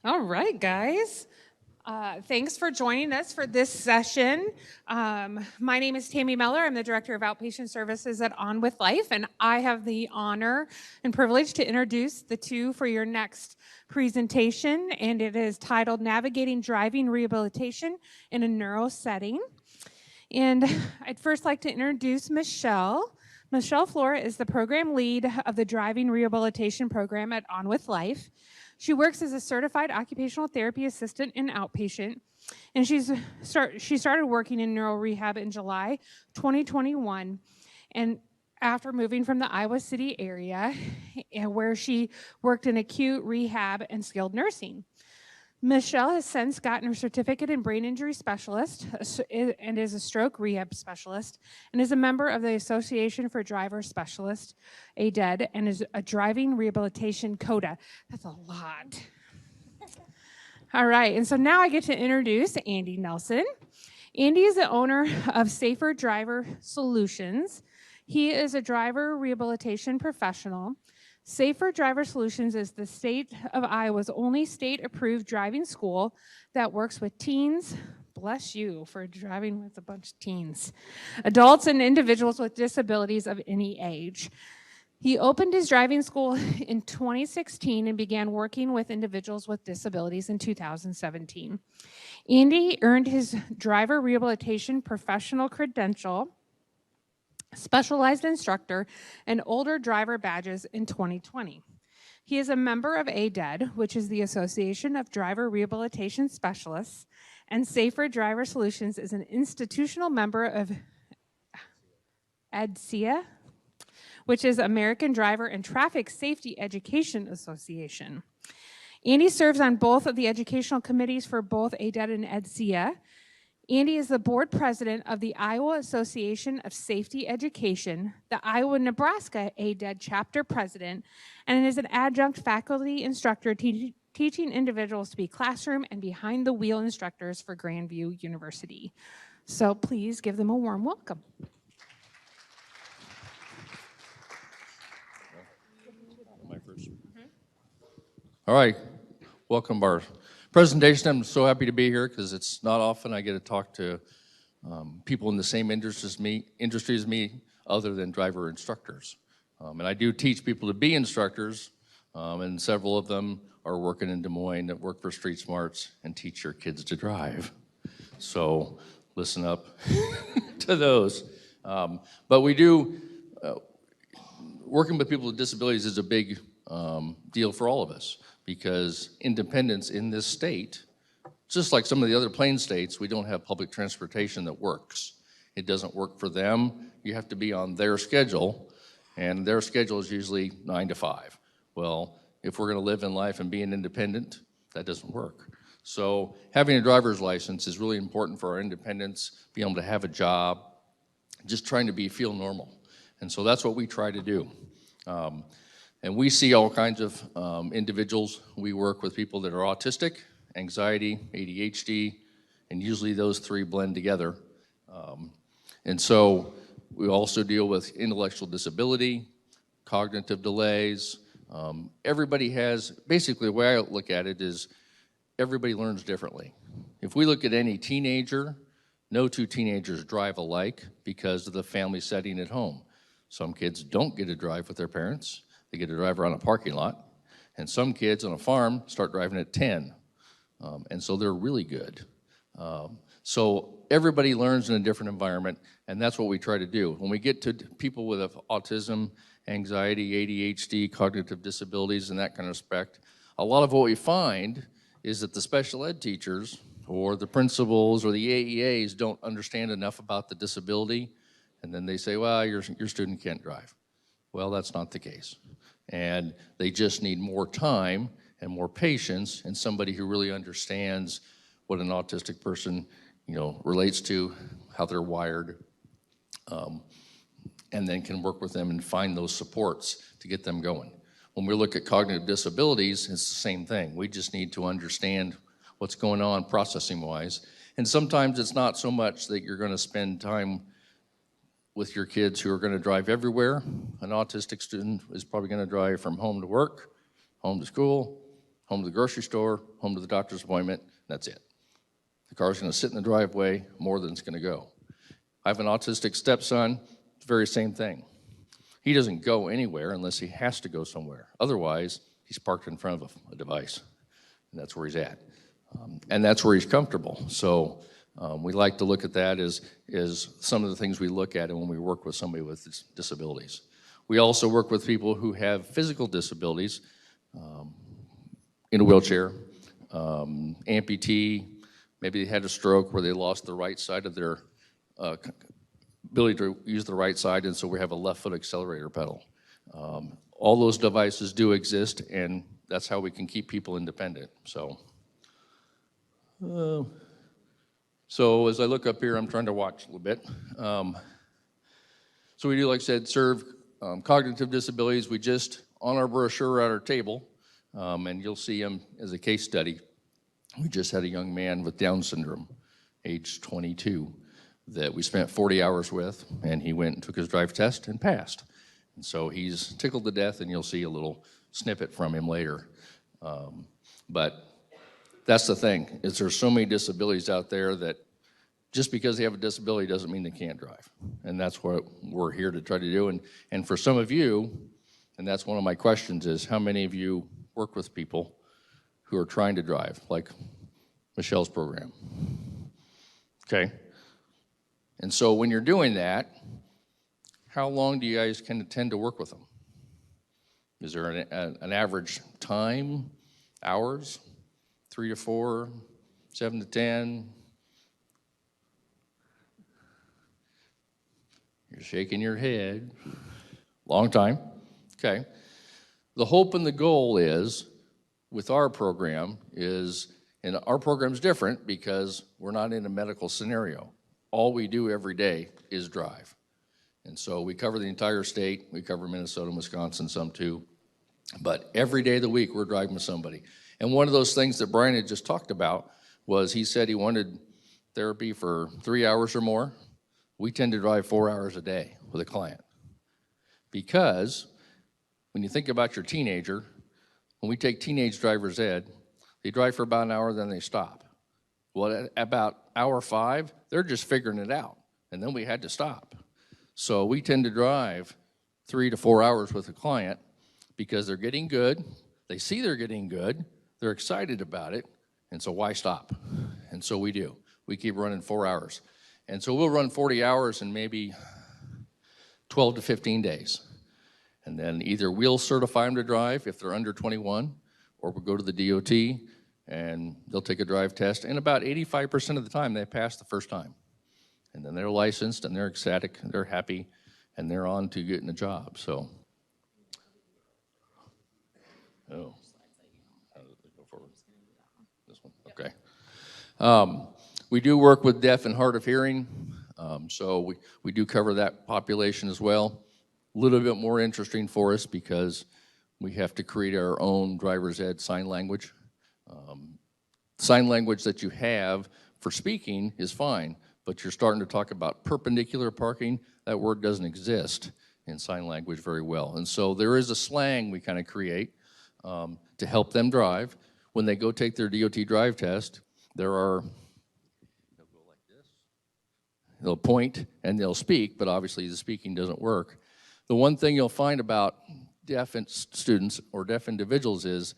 All right, guys. Thanks for joining us for this session. My name is Tammy Meller. I'm the Director of Outpatient Services at On With Life, and I have the honor and privilege to introduce the two for your next presentation, and it is titled Navigating Driving Rehabilitation in a Neuro Setting. And I'd first like to introduce Michelle. Michelle Flora is the program lead of the Driving Rehabilitation Program at On With Life. She works as a certified occupational therapy assistant in outpatient, and she started working in neuro rehab in July 2021, and after moving from the Iowa City area, where she worked in acute rehab and skilled nursing. Michelle has since gotten her certificate in brain injury specialist and is a stroke rehab specialist and is a member of the Association for Driver Specialists, ADED, and is a driving rehabilitation CODA. That's a lot. All right, and so now I get to introduce Andy Nelson. Andy is the owner of Safer Driver Solutions. He is a driver rehabilitation professional. Safer Driver Solutions is the state of Iowa's only state-approved driving school that works with teens, bless you for driving with a bunch of teens, adults and individuals with disabilities of any age. He opened his driving school in 2016 and began working with individuals with disabilities in 2017. Andy earned his driver rehabilitation professional credential, specialized instructor, and older driver badges in 2020. He is a member of ADED, which is the Association of Driver Rehabilitation Specialists, and Safer Driver Solutions is an institutional member of ADSEA, which is American Driver and Traffic Safety Education Association. Andy serves on both of the educational committees for both ADED and ADSEA. Andy is the board president of the Iowa Association of Safety Education, the Iowa-Nebraska ADED chapter president, and is an adjunct faculty instructor teaching individuals to be classroom and behind-the-wheel instructors for Grandview University. So please give them a warm welcome. My first. All right, welcome our presentation. I'm so happy to be here because it's not often I get to talk to people in the same industry as me other than driver instructors. And I do teach people to be instructors, and several of them are working in Des Moines that work for Street Smarts and teach your kids to drive. So listen up to those. But we do, working with people with disabilities is a big deal for all of us, because independence in this state, just like some of the other plain states, we don't have public transportation that works. It doesn't work for them. You have to be on their schedule, and their schedule is usually 9 to 5. Well, if we're gonna live in life and be an independent, that doesn't work. So having a driver's license is really important for our independence, being able to have a job, just trying to feel normal. And so that's what we try to do. And we see all kinds of individuals. We work with people that are autistic, anxiety, ADHD, and usually those three blend together. And so we also deal with intellectual disability, cognitive delays. Everybody has, basically the way I look at it is everybody learns differently. If we look at any teenager, no two teenagers drive alike because of the family setting at home. Some kids don't get to drive with their parents. They get to drive around a parking lot. And some kids on a farm start driving at 10. And so they're really good. So everybody learns in a different environment, and that's what we try to do. When we get to people with autism, anxiety, ADHD, cognitive disabilities, and that kind of aspect, a lot of what we find is that the special ed teachers or the principals or the AEAs don't understand enough about the disability, and then they say, well, your student can't drive. Well, that's not the case. And they just need more time and more patience and somebody who really understands what an autistic person, relates to, how they're wired, and then can work with them and find those supports to get them going. When we look at cognitive disabilities, it's the same thing. We just need to understand what's going on processing-wise. And sometimes it's not so much that you're going to spend time with your kids who are going to drive everywhere. An autistic student is probably going to drive from home to work, home to school, home to the grocery store, home to the doctor's appointment, that's it. The car's gonna sit in the driveway more than it's gonna go. I have an autistic stepson, it's the very same thing. He doesn't go anywhere unless he has to go somewhere. Otherwise, he's parked in front of a device, and that's where he's at. And that's where he's comfortable. So we like to look at that as some of the things we look at when we work with somebody with disabilities. We also work with people who have physical disabilities, in a wheelchair, amputee, maybe they had a stroke where they lost the right side of their ability to use the right side, and so we have a left foot accelerator pedal. All those devices do exist, and that's how we can keep people independent. So as I look up here, I'm trying to watch a little bit. So we do, like I said, serve cognitive disabilities. We just, on our brochure at our table, and you'll see him as a case study, we just had a young man with Down syndrome, age 22, that we spent 40 hours with, and he went and took his drive test and passed. And so he's tickled to death, and you'll see a little snippet from him later. But that's the thing, is there's so many disabilities out there that just because they have a disability doesn't mean they can't drive. And that's what we're here to try to do. And for some of you, and that's one of my questions is, how many of you work with people who are trying to drive, like Michelle's program? Okay. And so when you're doing that, how long do you guys tend to work with them? Is there an average time, hours, 3 to 4, 7 to 10? You're shaking your head. Long time. Okay. The hope and the goal is, with our program, and our program's different because we're not in a medical scenario. All we do every day is drive. And so we cover the entire state. We cover Minnesota, Wisconsin, some too. But every day of the week, we're driving with somebody. And one of those things that Brian had just talked about was he said he wanted therapy for 3 hours or more. We tend to drive 4 hours a day with a client. Because when you think about your teenager, when we take teenage driver's ed, they drive for about an hour, then they stop. Well, at about hour 5, they're just figuring it out, and then we had to stop. So we tend to drive 3 to 4 hours with a client because they're getting good, they see they're getting good, they're excited about it, and so why stop? And so we do. We keep running 4 hours. And so we'll run 40 hours in maybe 12 to 15 days. And then either we'll certify them to drive if they're under 21, or we'll go to the DOT and they'll take a drive test. And about 85% of the time, they pass the first time. And then they're licensed and they're ecstatic, they're happy, and they're on to getting a job. So, oh, how did it go forward? This one, okay. We do work with deaf and hard of hearing, so we do cover that population as well. A little bit more interesting for us because we have to create our own driver's ed sign language. Sign language that you have for speaking is fine, but you're starting to talk about perpendicular parking. That word doesn't exist in sign language very well. And so there is a slang we kind of create to help them drive. When they go take their DOT drive test, they'll go like this. They'll point and they'll speak, but obviously the speaking doesn't work. The one thing you'll find about deaf students or deaf individuals is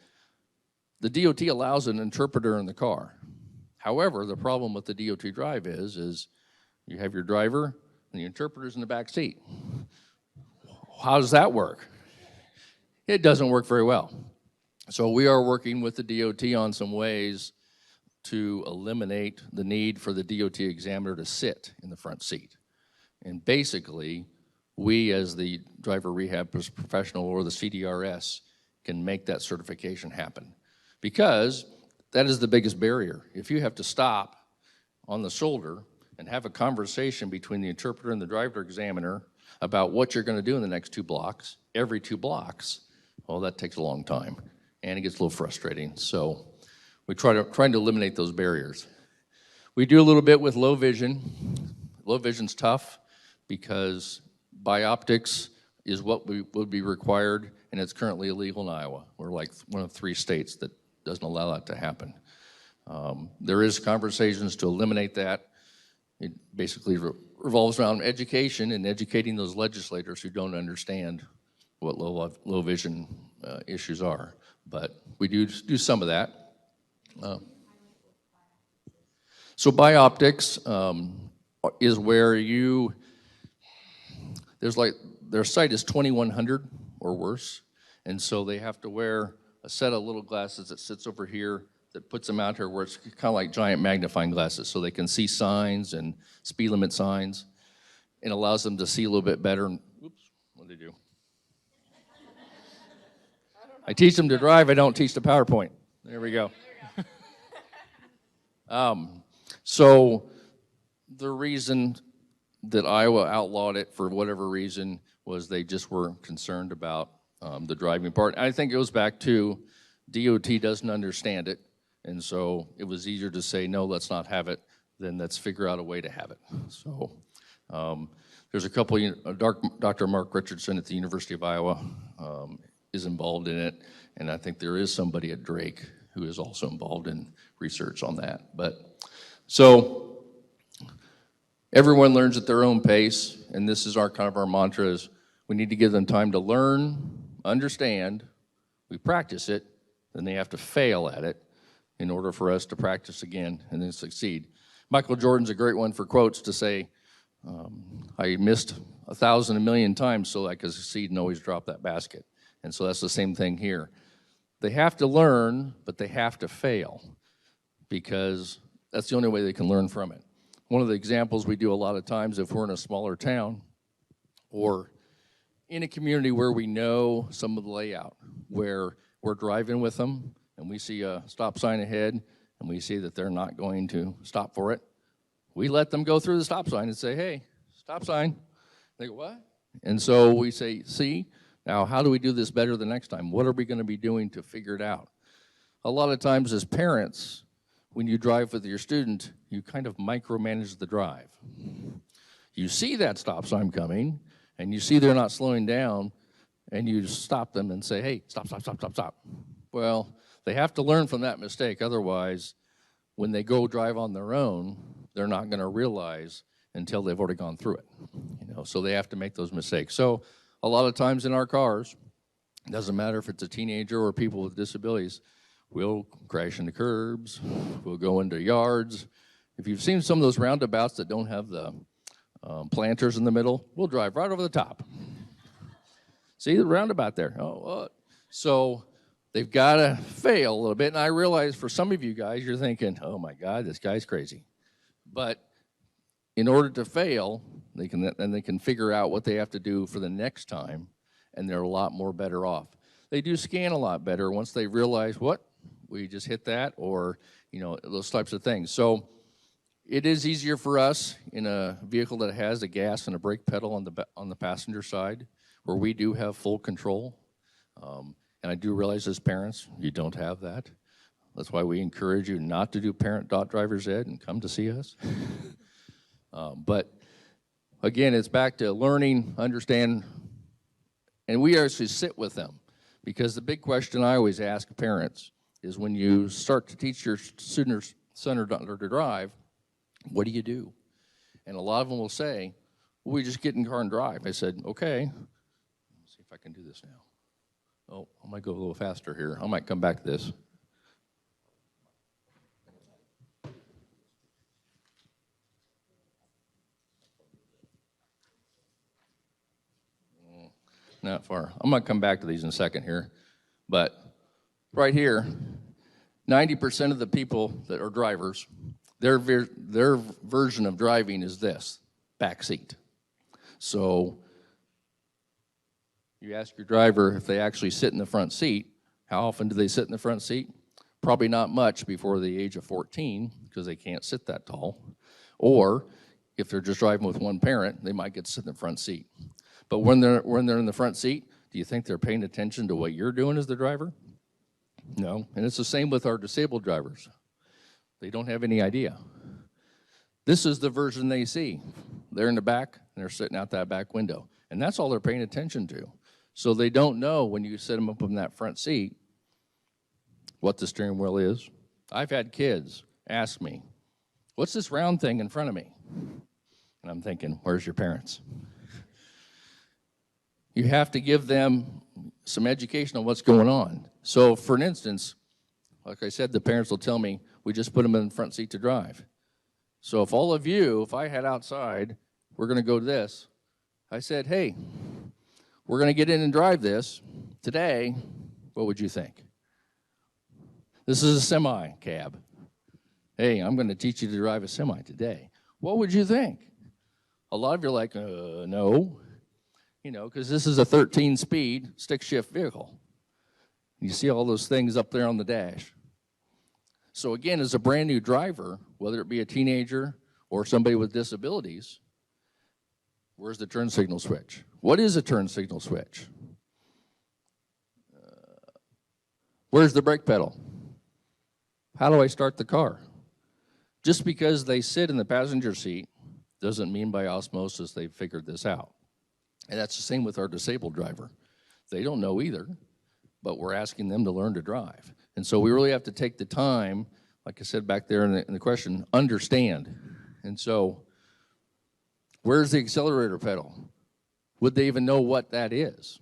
the DOT allows an interpreter in the car. However, the problem with the DOT drive is you have your driver and the interpreter's in the back seat. How does that work? It doesn't work very well. So we are working with the DOT on some ways to eliminate the need for the DOT examiner to sit in the front seat. And basically, we as the driver rehab professional or the CDRS can make that certification happen. Because that is the biggest barrier. If you have to stop on the shoulder and have a conversation between the interpreter and the driver examiner about what you're going to do in the next 2 blocks, every 2 blocks, well, that takes a long time, and it gets a little frustrating. So we trying to eliminate those barriers. We do a little bit with low vision. Low vision's tough because bioptics is what would be required, and it's currently illegal in Iowa. We're like one of 3 states that doesn't allow that to happen. There is conversations to eliminate that. It basically revolves around education and educating those legislators who don't understand what low vision issues are. But we do some of that. So bioptics is where their sight is 2100 or worse, and so they have to wear a set of little glasses that sits over here that puts them out here where it's kind of like giant magnifying glasses, so they can see signs and speed limit signs, and allows them to see a little bit better. Oops, what did they do? I teach them to drive, I don't teach the PowerPoint. There we go. So the reason that Iowa outlawed it for whatever reason was they just were concerned about the driving part. I think it goes back to DOT doesn't understand it, and so it was easier to say, no, let's not have it, than let's figure out a way to have it. So there's a couple, Dr. Mark Richardson at the University of Iowa is involved in it, and I think there is somebody at Drake who is also involved in research on that. But so everyone learns at their own pace, and this is our kind of our mantra is we need to give them time to learn, understand, we practice it, then they have to fail at it in order for us to practice again and then succeed. Michael Jordan's a great one for quotes to say, I missed 1,000 a million times so I could succeed and always drop that basket. And so that's the same thing here. They have to learn, but they have to fail because that's the only way they can learn from it. One of the examples we do a lot of times if we're in a smaller town or in a community where we know some of the layout, where we're driving with them and we see a stop sign ahead and we see that they're not going to stop for it, we let them go through the stop sign and say, hey, stop sign. They go, what? And so we say, see, now how do we do this better the next time? What are we going to be doing to figure it out? A lot of times as parents, when you drive with your student, you kind of micromanage the drive. You see that stop sign coming, and you see they're not slowing down, and you stop them and say, hey, stop, stop, stop, stop, stop. Well, they have to learn from that mistake. Otherwise, when they go drive on their own, they're not going to realize until they've already gone through it. So they have to make those mistakes. So a lot of times in our cars, it doesn't matter if it's a teenager or people with disabilities, we'll crash into curbs, we'll go into yards. If you've seen some of those roundabouts that don't have the planters in the middle, we'll drive right over the top. See the roundabout there? Oh, what? So they've got to fail a little bit. And I realize for some of you guys, you're thinking, oh my God, this guy's crazy. But in order to fail, they can figure out what they have to do for the next time, and they're a lot more better off. They do scan a lot better once they realize, what, we just hit that, or those types of things. So it is easier for us in a vehicle that has a gas and a brake pedal on the passenger side, where we do have full control. And I do realize as parents, you don't have that. That's why we encourage you not to do parent.driver's ed and come to see us. But again, it's back to learning, understand, and we actually sit with them. Because the big question I always ask parents is when you start to teach your son or daughter to drive, what do you do? And a lot of them will say, well, we just get in the car and drive. I said, okay, let's see if I can do this now. Oh, I might go a little faster here. I might come back to this. Not far. I'm going to come back to these in a second here. But right here, 90% of the people that are drivers, their version of driving is this, back seat. So you ask your driver if they actually sit in the front seat. How often do they sit in the front seat? Probably not much before the age of 14 because they can't sit that tall. Or if they're just driving with one parent, they might get to sit in the front seat. But when they're in the front seat, do you think they're paying attention to what you're doing as the driver? No. And it's the same with our disabled drivers. They don't have any idea. This is the version they see. They're in the back, and they're sitting out that back window. And that's all they're paying attention to. So they don't know when you set them up in that front seat what the steering wheel is. I've had kids ask me, what's this round thing in front of me? And I'm thinking, where's your parents? You have to give them some education on what's going on. So for an instance, like I said, the parents will tell me, we just put them in the front seat to drive. So if all of you, if I had outside, we're going to go to this, I said, hey, we're going to get in and drive this today, what would you think? This is a semi cab. Hey, I'm going to teach you to drive a semi today. What would you think? A lot of you are like, no, because this is a 13-speed stick-shift vehicle. You see all those things up there on the dash. So again, as a brand new driver, whether it be a teenager or somebody with disabilities, where's the turn signal switch? What is a turn signal switch? Where's the brake pedal? How do I start the car? Just because they sit in the passenger seat doesn't mean by osmosis they've figured this out. And that's the same with our disabled driver. They don't know either, but we're asking them to learn to drive. And so we really have to take the time, like I said back there in the question, understand. And so where's the accelerator pedal? Would they even know what that is?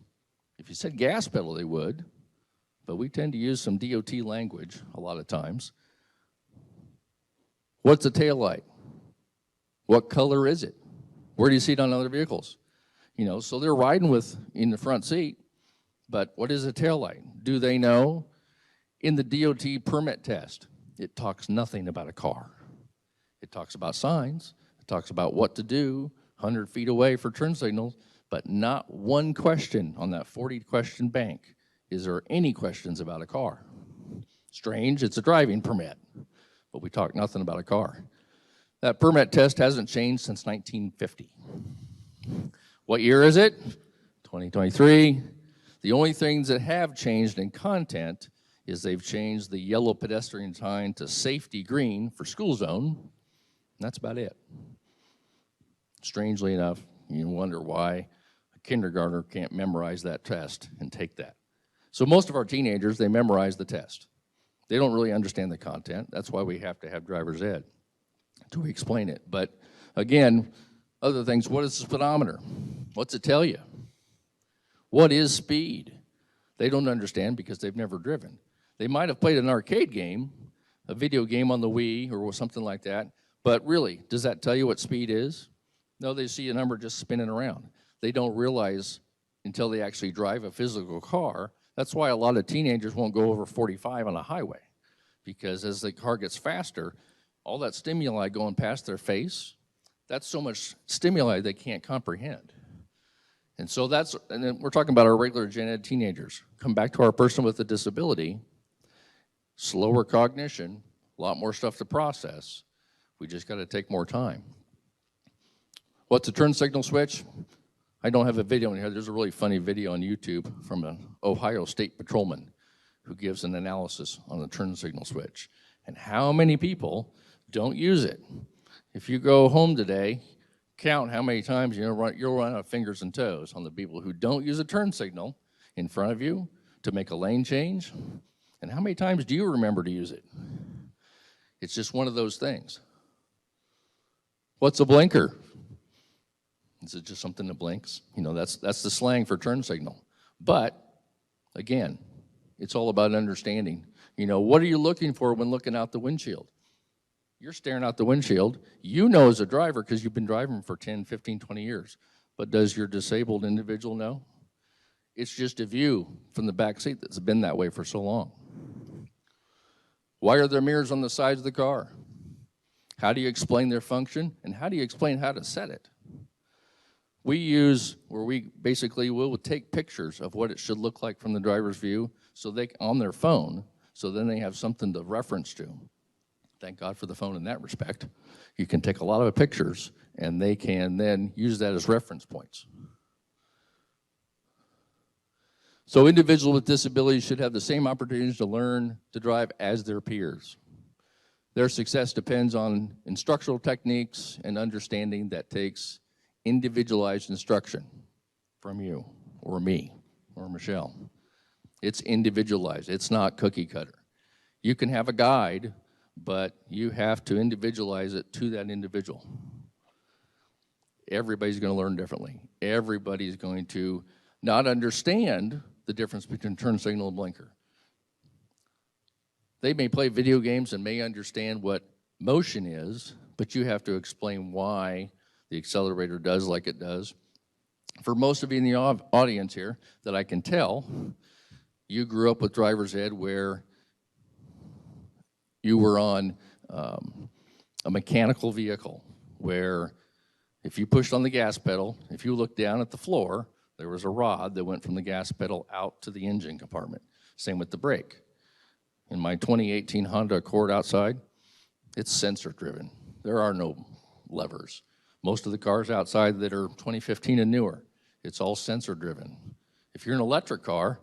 If you said gas pedal, they would, but we tend to use some DOT language a lot of times. What's a taillight? What color is it? Where do you see it on other vehicles? So they're riding in the front seat, but what is a taillight? Do they know? In the DOT permit test, it talks nothing about a car. It talks about signs. It talks about what to do 100 feet away for turn signals, but not one question on that 40-question bank. Is there any questions about a car? Strange, it's a driving permit, but we talk nothing about a car. That permit test hasn't changed since 1950. What year is it? 2023. The only things that have changed in content is they've changed the yellow pedestrian sign to safety green for school zone. And that's about it. Strangely enough, you wonder why a kindergartner can't memorize that test and take that. So most of our teenagers, they memorize the test. They don't really understand the content. That's why we have to have driver's ed to explain it. But again, other things, what is the speedometer? What's it tell you? What is speed? They don't understand because they've never driven. They might have played an arcade game, a video game on the Wii or something like that, but really, does that tell you what speed is? No, they see a number just spinning around. They don't realize until they actually drive a physical car. That's why a lot of teenagers won't go over 45 on a highway, because as the car gets faster, all that stimuli going past their face, that's so much stimuli they can't comprehend. And so and then we're talking about our regular gen ed teenagers. Come back to our person with a disability, slower cognition, a lot more stuff to process. We just got to take more time. What's a turn signal switch? I don't have a video in here. There's a really funny video on YouTube from an Ohio State patrolman who gives an analysis on the turn signal switch and how many people don't use it. If you go home today, count how many times you'll run out of fingers and toes on the people who don't use a turn signal in front of you to make a lane change, and how many times do you remember to use it? It's just one of those things. What's a blinker? Is it just something that blinks? That's the slang for turn signal. But, again, it's all about understanding. What are you looking for when looking out the windshield? You're staring out the windshield. You know as a driver because you've been driving for 10, 15, 20 years. But does your disabled individual know? It's just a view from the back seat that's been that way for so long. Why are there mirrors on the sides of the car? How do you explain their function? And how do you explain how to set it? We basically will take pictures of what it should look like from the driver's view on their phone, so then they have something to reference to. Thank God for the phone in that respect. You can take a lot of pictures, and they can then use that as reference points. So individuals with disabilities should have the same opportunities to learn to drive as their peers. Their success depends on instructional techniques and understanding that takes individualized instruction from you or me or Michelle. It's individualized. It's not cookie cutter. You can have a guide, but you have to individualize it to that individual. Everybody's going to learn differently. Everybody's going to not understand the difference between turn signal and blinker. They may play video games and may understand what motion is, but you have to explain why the accelerator does like it does. For most of you in the audience here, that I can tell, you grew up with driver's ed where you were on a mechanical vehicle where if you pushed on the gas pedal, if you looked down at the floor, there was a rod that went from the gas pedal out to the engine compartment. Same with the brake. In my 2018 Honda Accord outside, it's sensor driven. There are no levers. Most of the cars outside that are 2015 and newer, it's all sensor driven. If you're an electric car,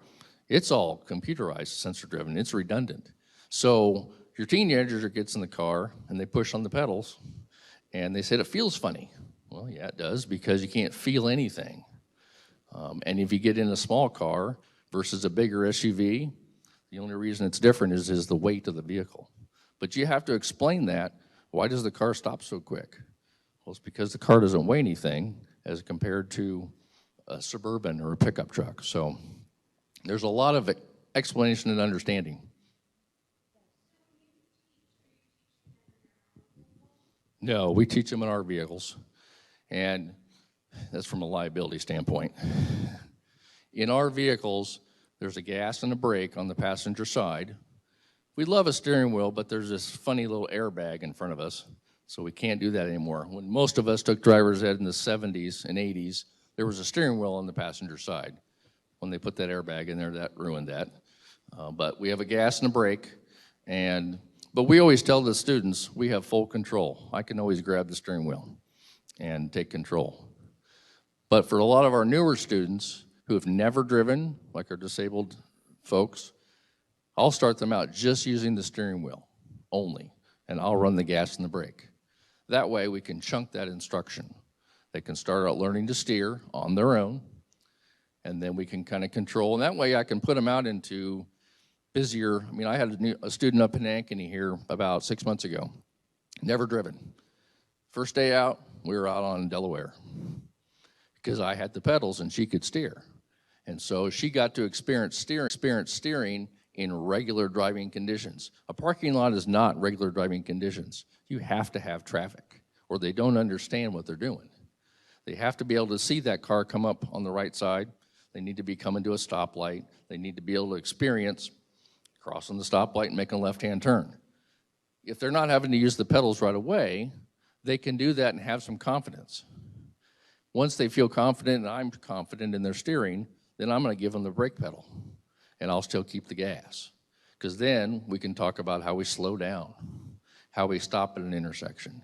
it's all computerized, sensor driven. It's redundant. So your teenager gets in the car and they push on the pedals and they said it feels funny. Well, yeah, it does, because you can't feel anything. And if you get in a small car versus a bigger SUV, the only reason it's different is the weight of the vehicle. But you have to explain that. Why does the car stop so quick? Well, it's because the car doesn't weigh anything as compared to a Suburban or a pickup truck. So there's a lot of explanation and understanding. No, we teach them in our vehicles, and that's from a liability standpoint. In our vehicles, there's a gas and a brake on the passenger side. We love a steering wheel, but there's this funny little airbag in front of us, so we can't do that anymore. When most of us took driver's ed in the 70s and 80s, there was a steering wheel on the passenger side. When they put that airbag in there, that ruined that. But we have a gas and a brake, but we always tell the students we have full control. I can always grab the steering wheel and take control. But for a lot of our newer students who have never driven, like our disabled folks, I'll start them out just using the steering wheel only, and I'll run the gas and the brake. That way we can chunk that instruction. They can start out learning to steer on their own, and then we can kind of control. And that way I can put them out into busier. I mean, I had a student up in Ankeny here about 6 months ago, never driven. First day out, we were out on Delaware because I had the pedals and she could steer. And so she got to experience steering in regular driving conditions. A parking lot is not regular driving conditions. You have to have traffic, or they don't understand what they're doing. They have to be able to see that car come up on the right side. They need to be coming to a stoplight. They need to be able to experience crossing the stoplight and making a left-hand turn. If they're not having to use the pedals right away, they can do that and have some confidence. Once they feel confident and I'm confident in their steering, then I'm going to give them the brake pedal, and I'll still keep the gas. Because then we can talk about how we slow down, how we stop at an intersection,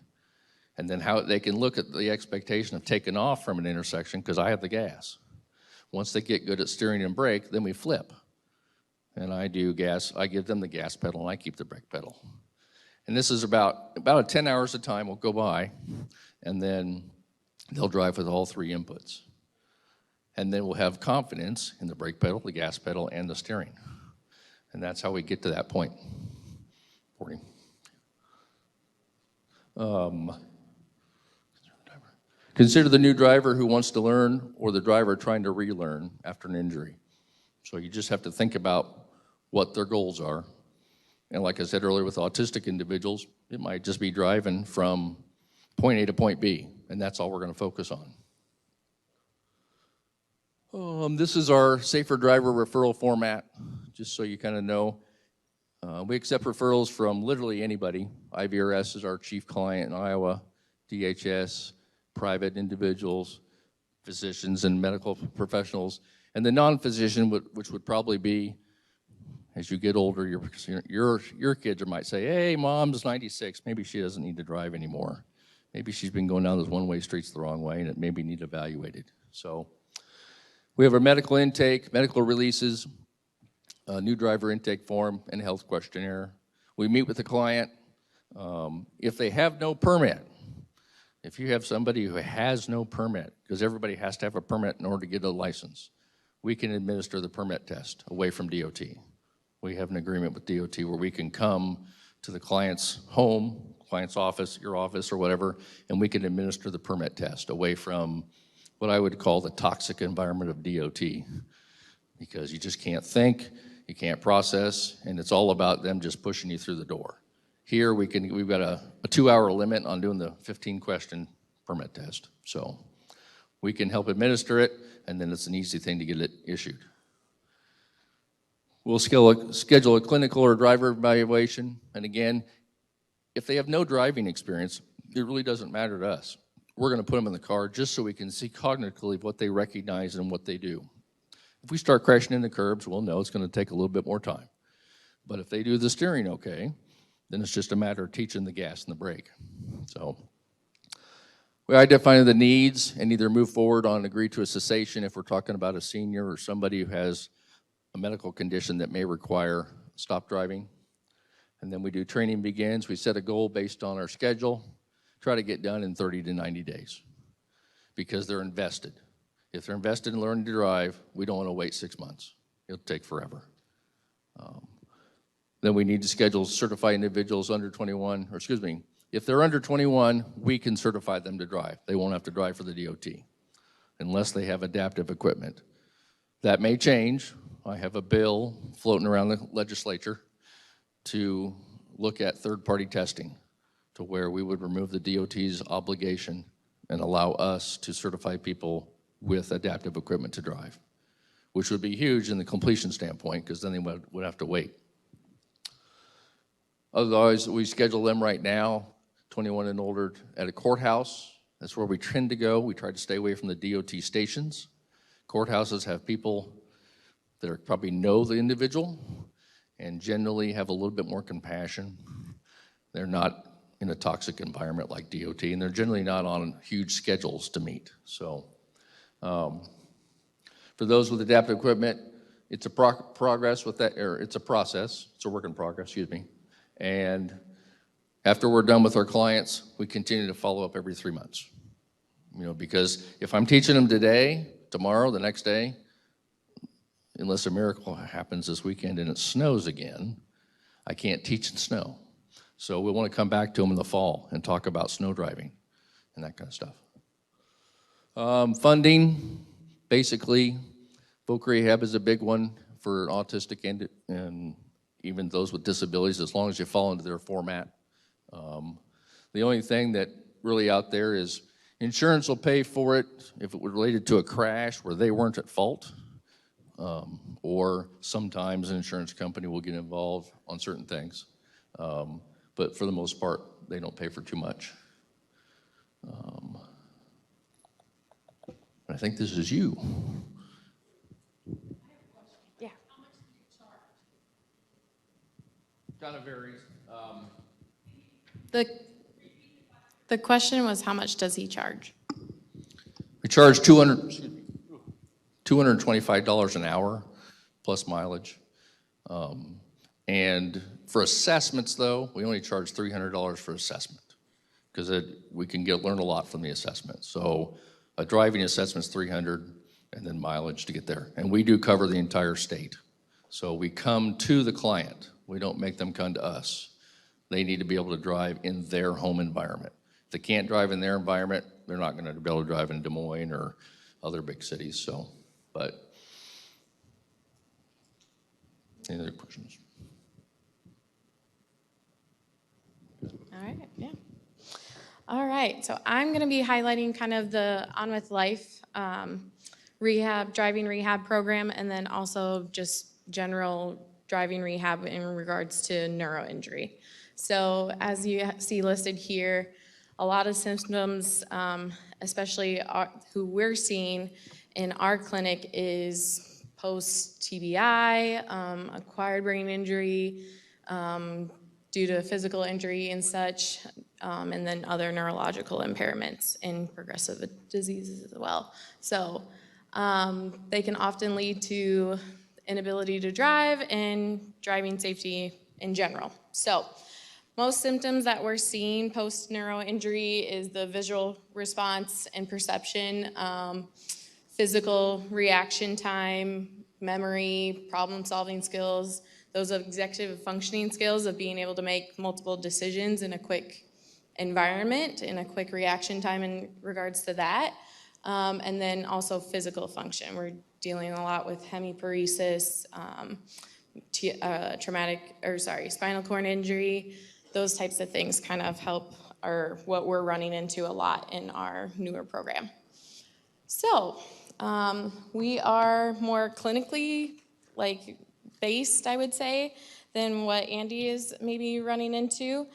and then how they can look at the expectation of taking off from an intersection because I have the gas. Once they get good at steering and brake, then we flip. And I do gas, I give them the gas pedal and I keep the brake pedal. And this is about 10 hours of time will go by, and then they'll drive with all three inputs. And then we'll have confidence in the brake pedal, the gas pedal, and the steering. And that's how we get to that point. 40. Consider the new driver who wants to learn or the driver trying to relearn after an injury. So you just have to think about what their goals are. And like I said earlier with autistic individuals, it might just be driving from point A to point B, and that's all we're going to focus on. This is our Safer Driver referral format, just so you kind of know. We accept referrals from literally anybody. IVRS is our chief client in Iowa, DHS, private individuals, physicians and medical professionals, and the non-physician, which would probably be, as you get older, your kids might say, hey, mom's 96, maybe she doesn't need to drive anymore. Maybe she's been going down those one-way streets the wrong way and it maybe need evaluated. So we have our medical intake, medical releases, a new driver intake form, and health questionnaire. We meet with the client. If they have no permit, if you have somebody who has no permit, because everybody has to have a permit in order to get a license, we can administer the permit test away from DOT. We have an agreement with DOT where we can come to the client's home, client's office, your office or whatever, and we can administer the permit test away from what I would call the toxic environment of DOT, because you just can't think, you can't process, and it's all about them just pushing you through the door. Here we've got a 2-hour limit on doing the 15-question permit test. So we can help administer it, and then it's an easy thing to get it issued. We'll schedule a clinical or driver evaluation, and again, if they have no driving experience, it really doesn't matter to us. We're going to put them in the car just so we can see cognitively what they recognize and what they do. If we start crashing into curbs, we'll know it's going to take a little bit more time. But if they do the steering okay, then it's just a matter of teaching the gas and the brake. So we identify the needs and either move forward on agree to a cessation if we're talking about a senior or somebody who has a medical condition that may require stop driving. And then we do training begins. We set a goal based on our schedule, try to get done in 30 to 90 days because they're invested. If they're invested in learning to drive, we don't want to wait 6 months. It'll take forever. Then we need to schedule certified individuals under 21, or excuse me, if they're under 21, we can certify them to drive. They won't have to drive for the DOT unless they have adaptive equipment. That may change. I have a bill floating around the legislature to look at third-party testing to where we would remove the DOT's obligation and allow us to certify people with adaptive equipment to drive, which would be huge in the completion standpoint because then they would have to wait. Otherwise, we schedule them right now, 21 and older, at a courthouse. That's where we tend to go. We try to stay away from the DOT stations. Courthouses have people that are, probably know the individual and generally have a little bit more compassion. They're not in a toxic environment like DOT, and they're generally not on huge schedules to meet. So for those with adaptive equipment, it's a progress with that, or it's a process. It's a work in progress, excuse me. And after we're done with our clients, we continue to follow up every 3 months. You know, because if I'm teaching them today, tomorrow, the next day, unless a miracle happens this weekend and it snows again, I can't teach in snow. So we want to come back to them in the fall and talk about snow driving and that kind of stuff. Funding, basically, voc rehab is a big one for autistic and even those with disabilities, as long as you fall into their format. The only thing that really out there is insurance will pay for it if it was related to a crash where they weren't at fault, or sometimes an insurance company will get involved on certain things. But for the most part, they don't pay for too much. I think this is you. Yeah. Kind of varies. The question was, how much does he charge? We charge $225 an hour plus mileage. And for assessments, though, we only charge $300 for assessment because we can learn a lot from the assessment. So a driving assessment's $300 and then mileage to get there. And we do cover the entire state. So we come to the client. We don't make them come to us. They need to be able to drive in their home environment. If they can't drive in their environment, they're not going to be able to drive in Des Moines or other big cities. So, but any other questions? All right, yeah. All right, so I'm going to be highlighting kind of the On With Life driving rehab program, and then also just general driving rehab in regards to neuro injury. So as you see listed here, a lot of symptoms, especially who we're seeing in our clinic, is post-TBI, acquired brain injury, due to physical injury and such, and then other neurological impairments and progressive diseases as well. So they can often lead to inability to drive and driving safety in general. So most symptoms that we're seeing post-neuro injury is the visual response and perception, physical reaction time, memory, problem-solving skills, those executive functioning skills of being able to make multiple decisions in a quick environment, in a quick reaction time in regards to that. And then also physical function. We're dealing a lot with hemiparesis, spinal cord injury. Those types of things kind of help, or what we're running into a lot in our newer program. So we are more clinically based, I would say, than what Andy is maybe running into.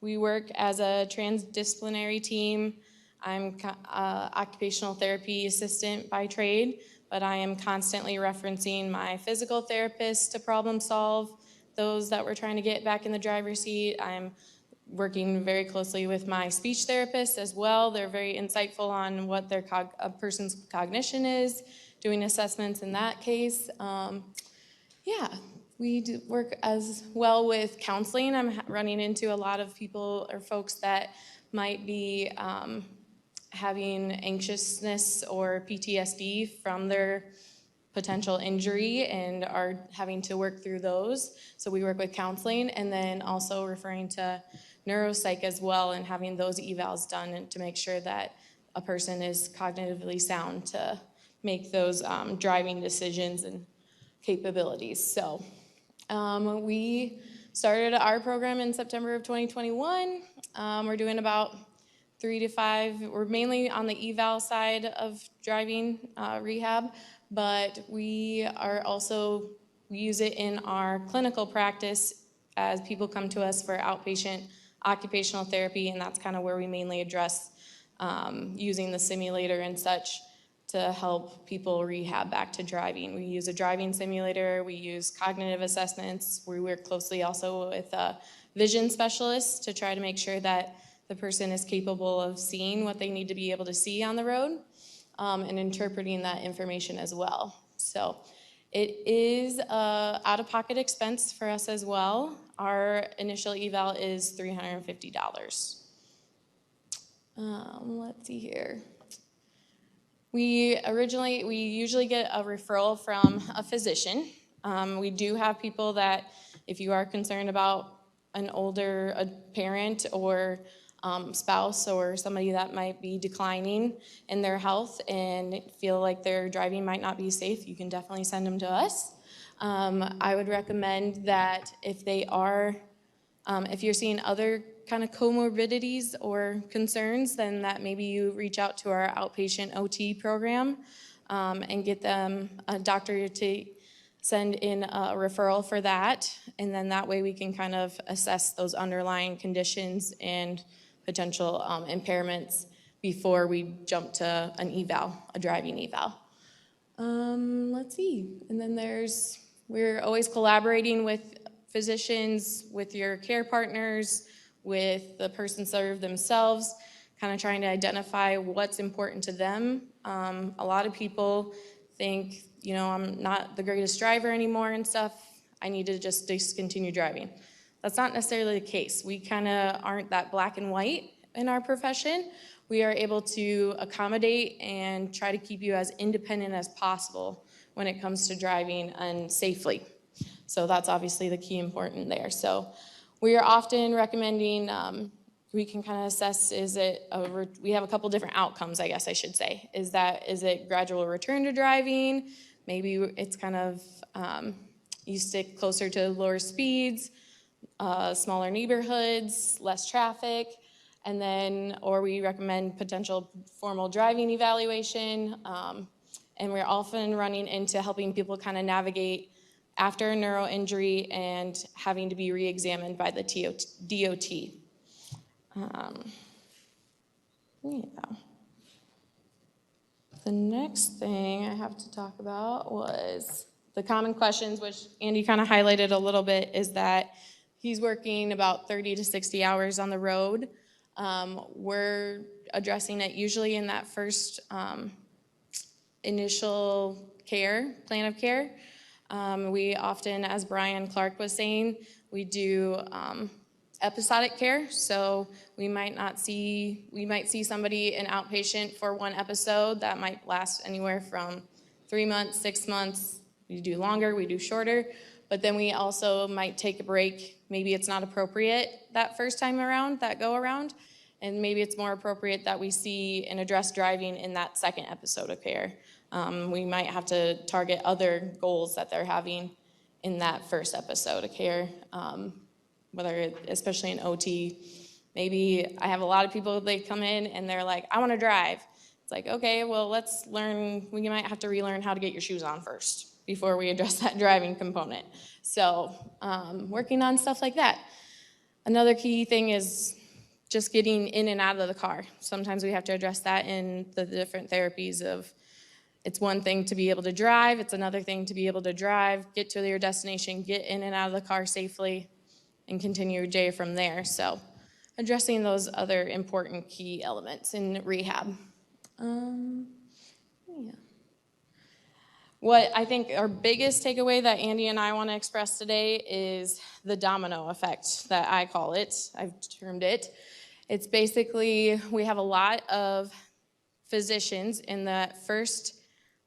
We work as a transdisciplinary team. I'm occupational therapy assistant by trade, but I am constantly referencing my physical therapist to problem solve those that we're trying to get back in the driver's seat. I'm working very closely with my speech therapist as well. They're very insightful on what a person's cognition is, doing assessments in that case. We do work as well with counseling. I'm running into a lot of people or folks that might be having anxiousness or PTSD from their potential injury and are having to work through those. So we work with counseling, and then also referring to neuropsych as well, and having those evals done and to make sure that a person is cognitively sound to make those driving decisions and capabilities. So we started our program in September of 2021. We're doing about 3 to 5. We're mainly on the eval side of driving rehab, but we use it in our clinical practice as people come to us for outpatient occupational therapy, and that's kind of where we mainly address using the simulator and such to help people rehab back to driving. We use a driving simulator, we use cognitive assessments, we work closely also with vision specialists to try to make sure that the person is capable of seeing what they need to be able to see on the road, and interpreting that information as well. So it is an out-of-pocket expense for us as well. Our initial eval is $350. Let's see here. We usually get a referral from a physician. We do have people that, if you are concerned about a parent or spouse or somebody that might be declining in their health and feel like their driving might not be safe, you can definitely send them to us. I would recommend that if you're seeing other kind of comorbidities or concerns, then that maybe you reach out to our outpatient OT program and get them a doctor to send in a referral for that. And then that way we can kind of assess those underlying conditions and potential impairments before we jump to a driving eval. Let's see. And then we're always collaborating with physicians, with your care partners, with the person served themselves, kind of trying to identify what's important to them. A lot of people think, I'm not the greatest driver anymore and stuff. I need to just discontinue driving. That's not necessarily the case. We kind of aren't that black and white in our profession. We are able to accommodate and try to keep you as independent as possible when it comes to driving and safely. So that's obviously the key important there. So we are often recommending, we can kind of assess, we have a couple different outcomes, I guess I should say. Is it gradual return to driving? Maybe it's kind of, you stick closer to lower speeds, smaller neighborhoods, less traffic, or we recommend potential formal driving evaluation. And we're often running into helping people kind of navigate after a neuro injury and having to be re-examined by the DOT. The next thing I have to talk about was the common questions, which Andy kind of highlighted a little bit, is that he's working about 30 to 60 hours on the road. We're addressing it usually in that first initial plan of care. We often, as Brian Clark was saying, we do episodic care. So we might see somebody, an outpatient, for one episode that might last anywhere from 3 months, 6 months, We do longer, we do shorter, but then we also might take a break. Maybe it's not appropriate that first time around, that go around, and maybe it's more appropriate that we see and address driving in that second episode of care. We might have to target other goals that they're having in that first episode of care, especially in OT. Maybe I have a lot of people, they come in and they're like, I want to drive. It's like, okay, well, let's learn, we might have to relearn how to get your shoes on first before we address that driving component. So working on stuff like that. Another key thing is just getting in and out of the car. Sometimes we have to address that in the different therapies of, it's one thing to be able to drive, it's another thing to be able to drive, get to your destination, get in and out of the car safely, and continue your day from there. So addressing those other important key elements in rehab. Yeah. What I think our biggest takeaway that Andy and I want to express today is the domino effect that I call it. I've termed it. It's basically, we have a lot of physicians in that first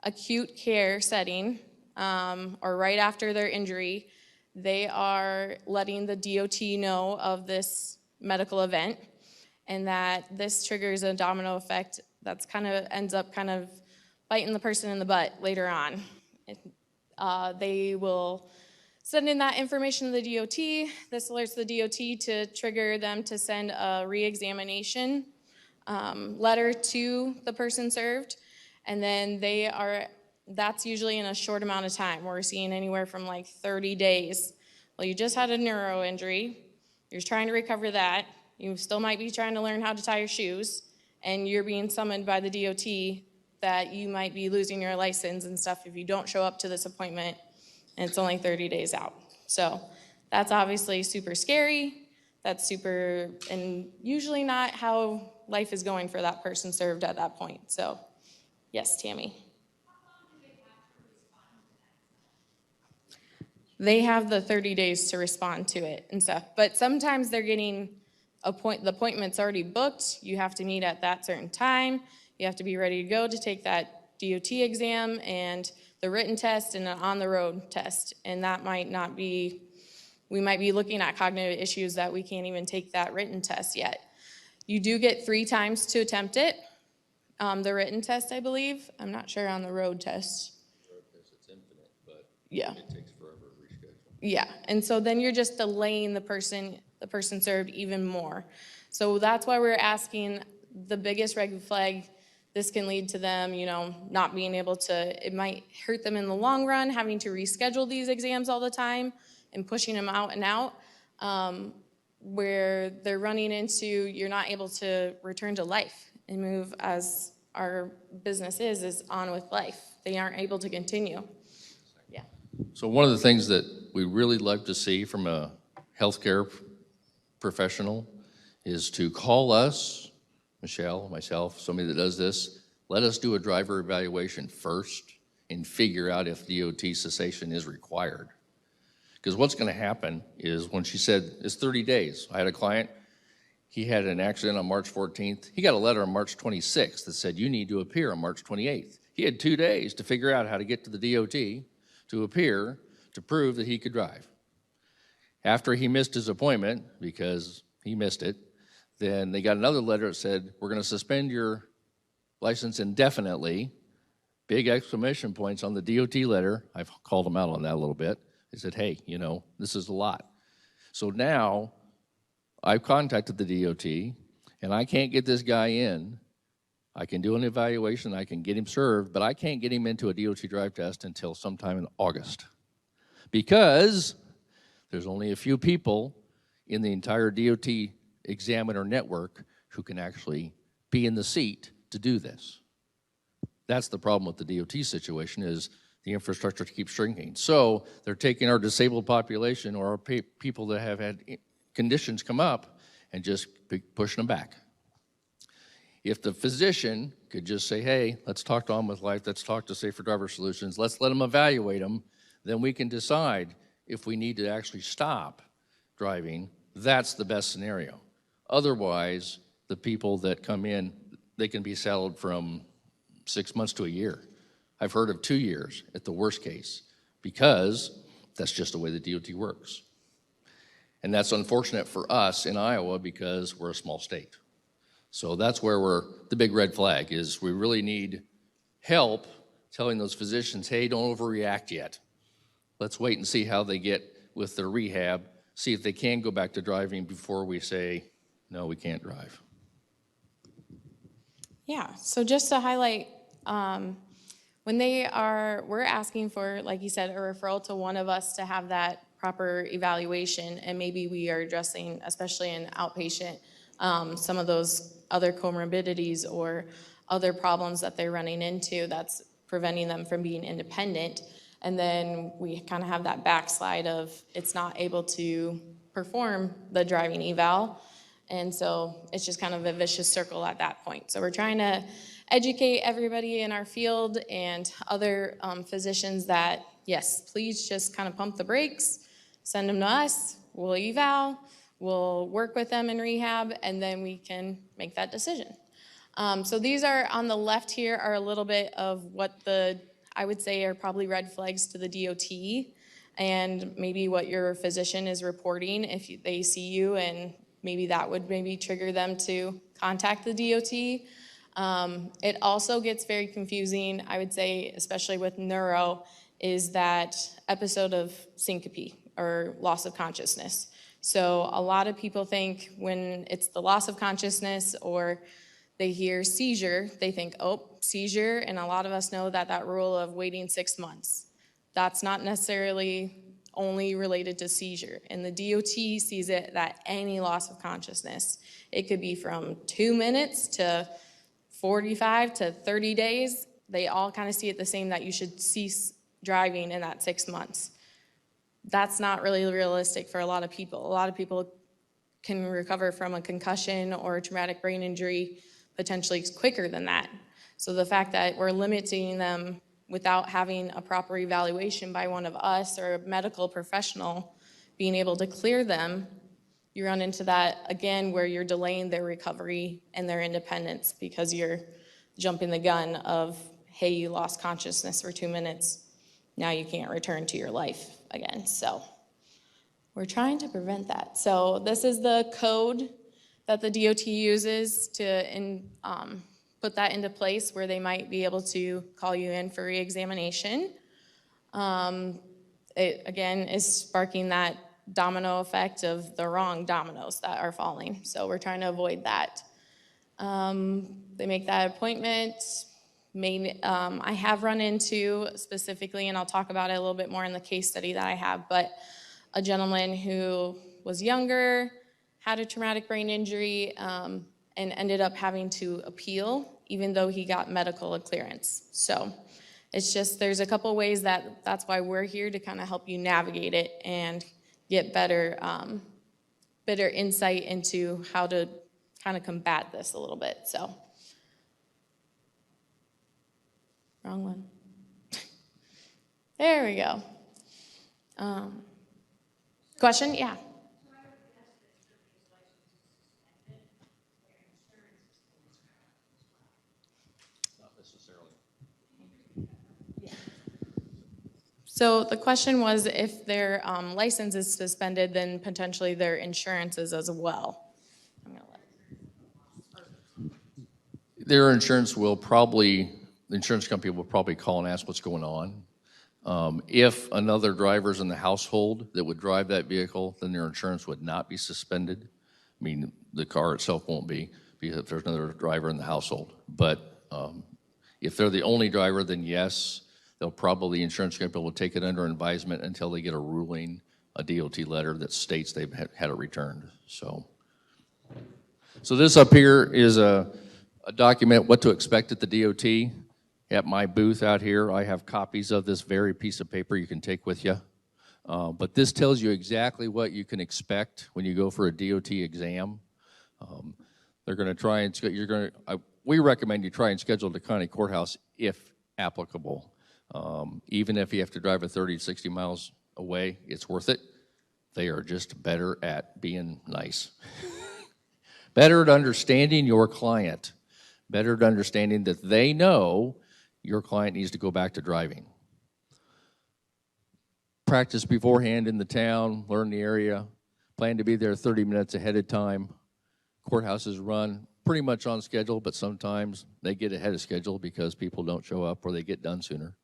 acute care setting, or right after their injury, they are letting the DOT know of this medical event, and that this triggers a domino effect that's ends up biting the person in the butt later on. They will send in that information to the DOT. This alerts the DOT to trigger them to send a re-examination letter to the person served, and then that's usually in a short amount of time. We're seeing anywhere from like 30 days. Well, you just had a neuro injury. You're trying to recover that. You still might be trying to learn how to tie your shoes, and you're being summoned by the DOT that you might be losing your license and stuff if you don't show up to this appointment, and it's only 30 days out. So that's obviously super scary. That's and usually not how life is going for that person served at that point. So, yes, Tammy. They have the 30 days to respond to it and stuff. But sometimes they're getting the appointment's already booked. You have to meet at that certain time. You have to be ready to go to take that DOT exam and the written test and an on-the-road test. And that might not be, we might be looking at cognitive issues that we can't even take that written test yet. You do get 3 times to attempt it. The written test, I believe. I'm not sure on the road test. It's infinite, but yeah. It takes forever to reschedule. Yeah, and so then you're just delaying the person served even more. So that's why we're asking the biggest red flag. This can lead to them, not being able to, it might hurt them in the long run, having to reschedule these exams all the time and pushing them out and out, where they're running into, you're not able to return to life and move as our business is on with life. They aren't able to continue. Yeah. So one of the things that we really love to see from a healthcare professional is to call us, Michelle, myself, somebody that does this, let us do a driver evaluation first and figure out if DOT cessation is required. Because what's going to happen is when she said it's 30 days, I had a client, he had an accident on March 14th. He got a letter on March 26th that said you need to appear on March 28th. He had 2 days to figure out how to get to the DOT to appear to prove that he could drive. After he missed his appointment, because he missed it, then they got another letter that said, we're going to suspend your license indefinitely. Big exclamation points on the DOT letter. I've called them out on that a little bit. They said, hey, this is a lot. So now I've contacted the DOT, and I can't get this guy in. I can do an evaluation, I can get him served, but I can't get him into a DOT drive test until sometime in August. Because there's only a few people in the entire DOT examiner network who can actually be in the seat to do this. That's the problem with the DOT situation, is the infrastructure keeps shrinking. So they're taking our disabled population or our people that have had conditions come up and just pushing them back. If the physician could just say, hey, let's talk to On With Life, let's talk to Safer Driver Solutions, let's let them evaluate them, then we can decide if we need to actually stop driving. That's the best scenario. Otherwise, the people that come in, they can be saddled from 6 months to a year. I've heard of 2 years at the worst case because that's just the way the DOT works. And that's unfortunate for us in Iowa because we're a small state. So that's where the big red flag is we really need help telling those physicians, hey, don't overreact yet. Let's wait and see how they get with their rehab, see if they can go back to driving before we say, no, we can't drive. Yeah, so just to highlight, when we're asking for, like you said, a referral to one of us to have that proper evaluation, and maybe we are addressing, especially in outpatient, some of those other comorbidities or other problems that they're running into that's preventing them from being independent. And then we kind of have that backslide of it's not able to perform the driving eval. And so it's just kind of a vicious circle at that point. So we're trying to educate everybody in our field and other physicians that, yes, please just kind of pump the brakes, send them to us, we'll eval, we'll work with them in rehab, and then we can make that decision. So these are on the left here are a little bit of what I would say are probably red flags to the DOT and maybe what your physician is reporting if they see you, and maybe that would maybe trigger them to contact the DOT. It also gets very confusing, I would say, especially with neuro, is that episode of syncope or loss of consciousness. So a lot of people think when it's the loss of consciousness or they hear seizure, they think, oh, seizure, and a lot of us know that rule of waiting 6 months. That's not necessarily only related to seizure. And the DOT sees it that any loss of consciousness, it could be from 2 minutes to 45 to 30 days. They all kind of see it the same, that you should cease driving in that 6 months. That's not really realistic for a lot of people. A lot of people can recover from a concussion or a traumatic brain injury potentially quicker than that. So the fact that we're limiting them without having a proper evaluation by one of us or a medical professional being able to clear them, you run into that again where you're delaying their recovery and their independence because you're jumping the gun of, hey, you lost consciousness for 2 minutes, now you can't return to your life again. So we're trying to prevent that. So this is the code that the DOT uses to put that into place where they might be able to call you in for reexamination. It, again, is sparking that domino effect of the wrong dominoes that are falling. So we're trying to avoid that. They make that appointment. I have run into specifically, and I'll talk about it a little bit more in the case study that I have, but a gentleman who was younger, had a traumatic brain injury, and ended up having to appeal even though he got medical clearance. So it's just, there's a couple ways that's why we're here to kind of help you navigate it and get better insight into how to kind of combat this a little bit. So, wrong one. There we go. Question? Yeah. So the question was if their license is suspended, then potentially their insurance is as well. Their insurance the insurance company will probably call and ask what's going on. If another driver's in the household that would drive that vehicle, then their insurance would not be suspended. I mean, the car itself won't be, because if there's another driver in the household. But if they're the only driver, then yes, the insurance company will take it under advisement until they get a ruling, a DOT letter that states they've had it returned. So this up here is a document what to expect at the DOT. At my booth out here, I have copies of this very piece of paper you can take with you. But this tells you exactly what you can expect when you go for a DOT exam. They're going to try and we recommend you try and schedule at the county courthouse if applicable. Even if you have to drive 30 to 60 miles away, it's worth it. They are just better at being nice. Better at understanding your client. Better at understanding that they know your client needs to go back to driving. practice beforehand in the town, learn the area, plan to be there 30 minutes ahead of time. Courthouses run pretty much on schedule, but sometimes they get ahead of schedule because people don't show up or they get done sooner.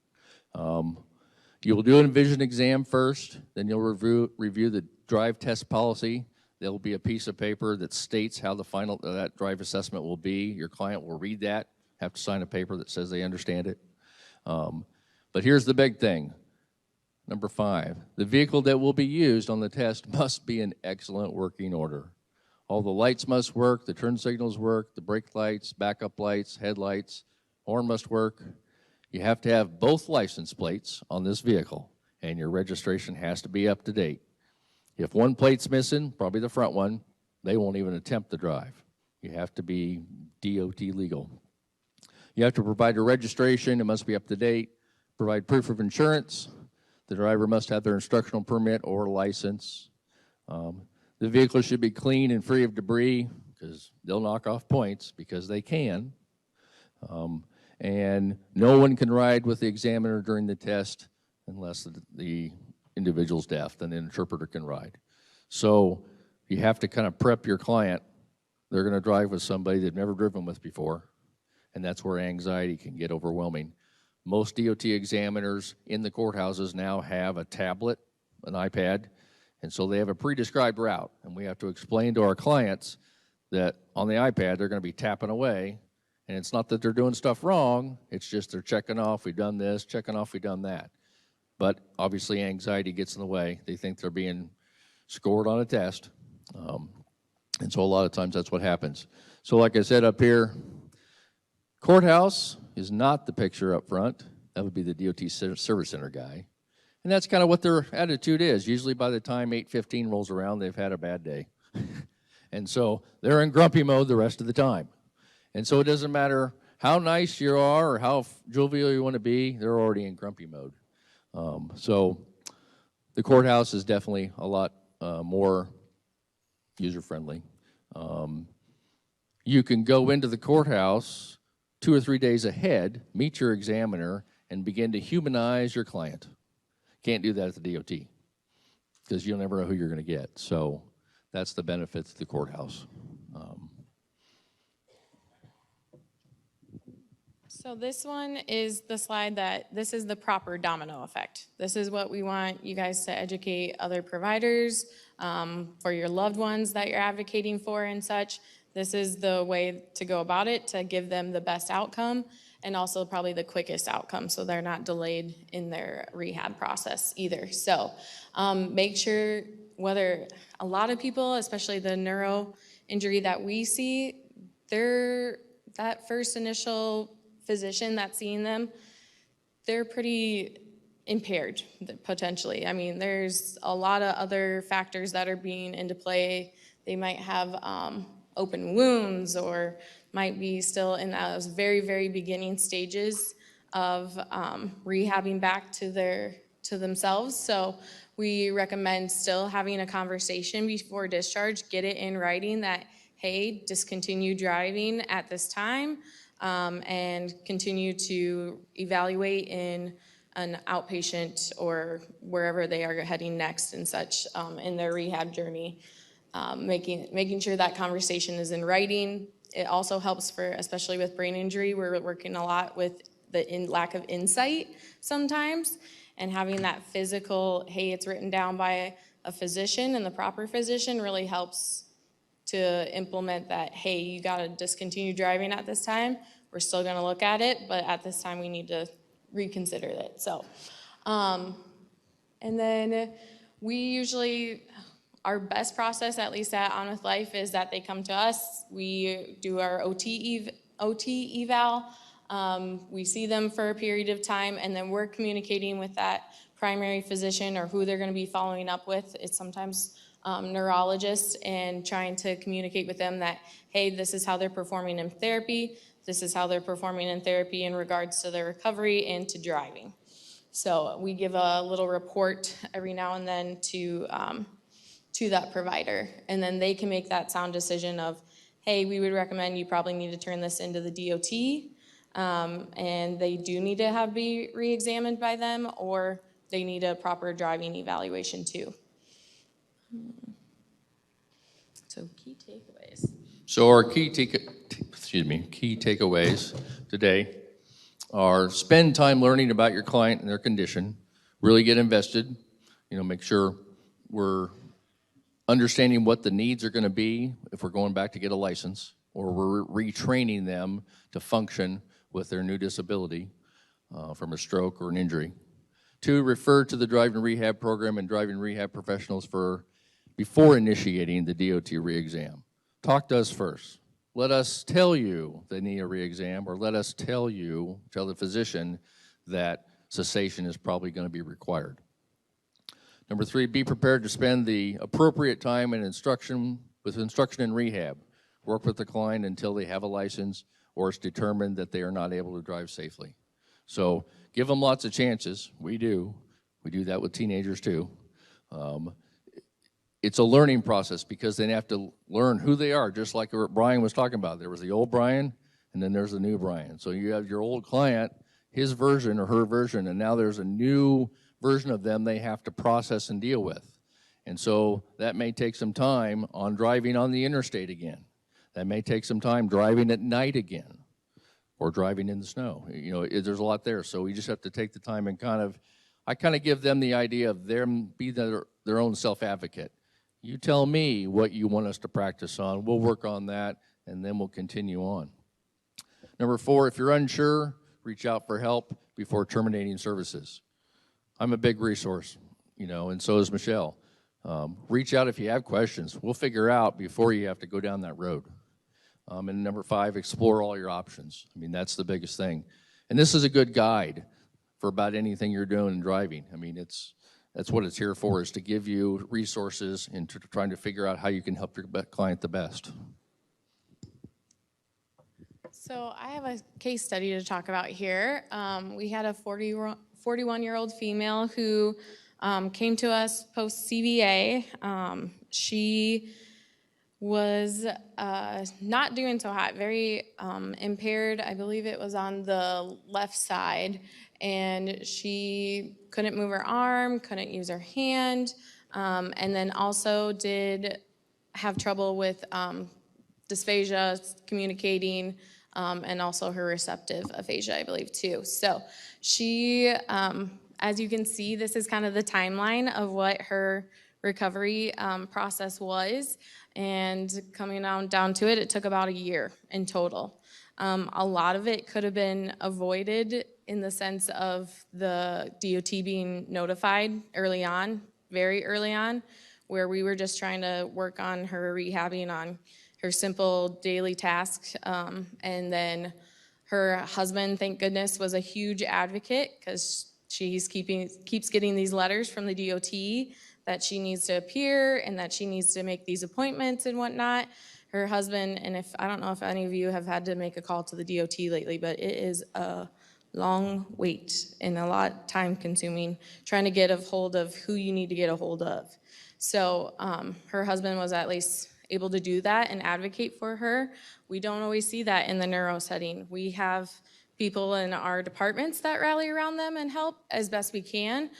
You will do an vision exam first, then you'll review the drive test policy. There will be a piece of paper that states how the final that drive assessment will be. Your client will read that, have to sign a paper that says they understand it. But here's the big thing. Number 5, the vehicle that will be used on the test must be in excellent working order. All the lights must work, the turn signals work, the brake lights, backup lights, headlights, horn must work. You have to have both license plates on this vehicle, and your registration has to be up to date. If one plate's missing, probably the front one, they won't even attempt to drive. You have to be DOT legal. You have to provide a registration, it must be up to date, provide proof of insurance. The driver must have their instructional permit or license. The vehicle should be clean and free of debris, because they'll knock off points, because they can. And no one can ride with the examiner during the test unless the individual's deaf, then the interpreter can ride. So you have to kind of prep your client. They're going to drive with somebody they've never driven with before, and that's where anxiety can get overwhelming. Most DOT examiners in the courthouses now have a tablet, an iPad, and so they have a pre-described route, and we have to explain to our clients that on the iPad they're going to be tapping away, and it's not that they're doing stuff wrong, it's just they're checking off, we've done this, checking off, we've done that. But obviously anxiety gets in the way. They think they're being scored on a test, and so a lot of times that's what happens. So like I said up here, courthouse is not the picture up front. That would be the DOT Service Center guy. And that's kind of what their attitude is. Usually by the time 8:15 rolls around, they've had a bad day. And so they're in grumpy mode the rest of the time. And so it doesn't matter how nice you are or how jovial you want to be, they're already in grumpy mode. So the courthouse is definitely a lot more user-friendly. You can go into the courthouse 2 or 3 days ahead, meet your examiner, and begin to humanize your client. Can't do that at the DOT because you'll never know who you're going to get. So that's the benefit to the courthouse. So this one is the slide that, this is the proper domino effect. This is what we want you guys to educate other providers, for your loved ones that you're advocating for and such. This is the way to go about it to give them the best outcome and also probably the quickest outcome so they're not delayed in their rehab process either. So make sure, whether a lot of people, especially the neuro injury that we see, that first initial physician that's seeing them, they're pretty impaired potentially. I mean, there's a lot of other factors that are being into play. They might have open wounds or might be still in those very, very beginning stages of rehabbing back to themselves. So we recommend still having a conversation before discharge, get it in writing that, hey, discontinue driving at this time, and continue to evaluate in an outpatient or wherever they are heading next and such in their rehab journey. Making sure that conversation is in writing. It also helps for, especially with brain injury, we're working a lot with the lack of insight sometimes, and having that physical, hey, it's written down by a physician and the proper physician really helps to implement that, hey, you gotta discontinue driving at this time. We're still gonna look at it, but at this time we need to reconsider it. So, and then we usually, our best process, at least at On With Life, is that they come to us, we do our OT eval, we see them for a period of time, and then we're communicating with that primary physician or who they're gonna be following up with. It's sometimes neurologists, and trying to communicate with them that, hey, this is how they're performing in therapy, this is how they're performing in therapy in regards to their recovery and to driving. So we give a little report every now and then to that provider, and then they can make that sound decision of, hey, we would recommend you probably need to turn this into the DOT, and they do need to be re-examined by them, or they need a proper driving evaluation too. So key takeaways. So our key takeaways today are spend time learning about your client and their condition, really get invested, make sure we're understanding what the needs are going to be if we're going back to get a license, or we're retraining them to function with their new disability from a stroke or an injury. 2, refer to the driving rehab program and driving rehab professionals before initiating the DOT re-exam. Talk to us first. Let us tell you they need a re-exam, or let us tell the physician that cessation is probably going to be required. Number 3, be prepared to spend the appropriate time in instruction in rehab. Work with the client until they have a license or it's determined that they are not able to drive safely. So give them lots of chances. We do that with teenagers too. It's a learning process because they have to learn who they are, just like Brian was talking about. There was the old Brian, and then there's the new Brian. So you have your old client, his version or her version, and now there's a new version of them they have to process and deal with. And so that may take some time on driving on the interstate again. That may take some time driving at night again, or driving in the snow. There's a lot there. So we just have to take the time and I give them the idea of them be their own self-advocate. You tell me what you want us to practice on. We'll work on that, and then we'll continue on. Number 4, if you're unsure, reach out for help before terminating services. I'm a big resource, and so is Michelle. Reach out if you have questions. We'll figure out before you have to go down that road. And number 5, explore all your options. That's the biggest thing. And this is a good guide for about anything you're doing in driving. That's what it's here for, is to give you resources and trying to figure out how you can help your client the best. So I have a case study to talk about here. We had a 41-year-old female who came to us post-CVA. She was not doing so hot, very impaired. I believe it was on the left side, and she couldn't move her arm, couldn't use her hand, and then also did have trouble with dysphagia, communicating, and also her receptive aphasia, I believe, too. So she, as you can see, this is kind of the timeline of what her recovery process was. And coming down to it, it took about a year in total. A lot of it could have been avoided in the sense of the DOT being notified early on, very early on, where we were just trying to work on her rehabbing on her simple daily tasks. And then her husband, thank goodness, was a huge advocate because she's keeps getting these letters from the DOT that she needs to appear and that she needs to make these appointments and whatnot. Her husband, and I don't know if any of you have had to make a call to the DOT lately, but it is a long wait and a lot time consuming trying to get a hold of who you need to get a hold of. So her husband was at least able to do that and advocate for her. We don't always see that in the neuro setting. We have people in our departments that rally around them and help as best we can.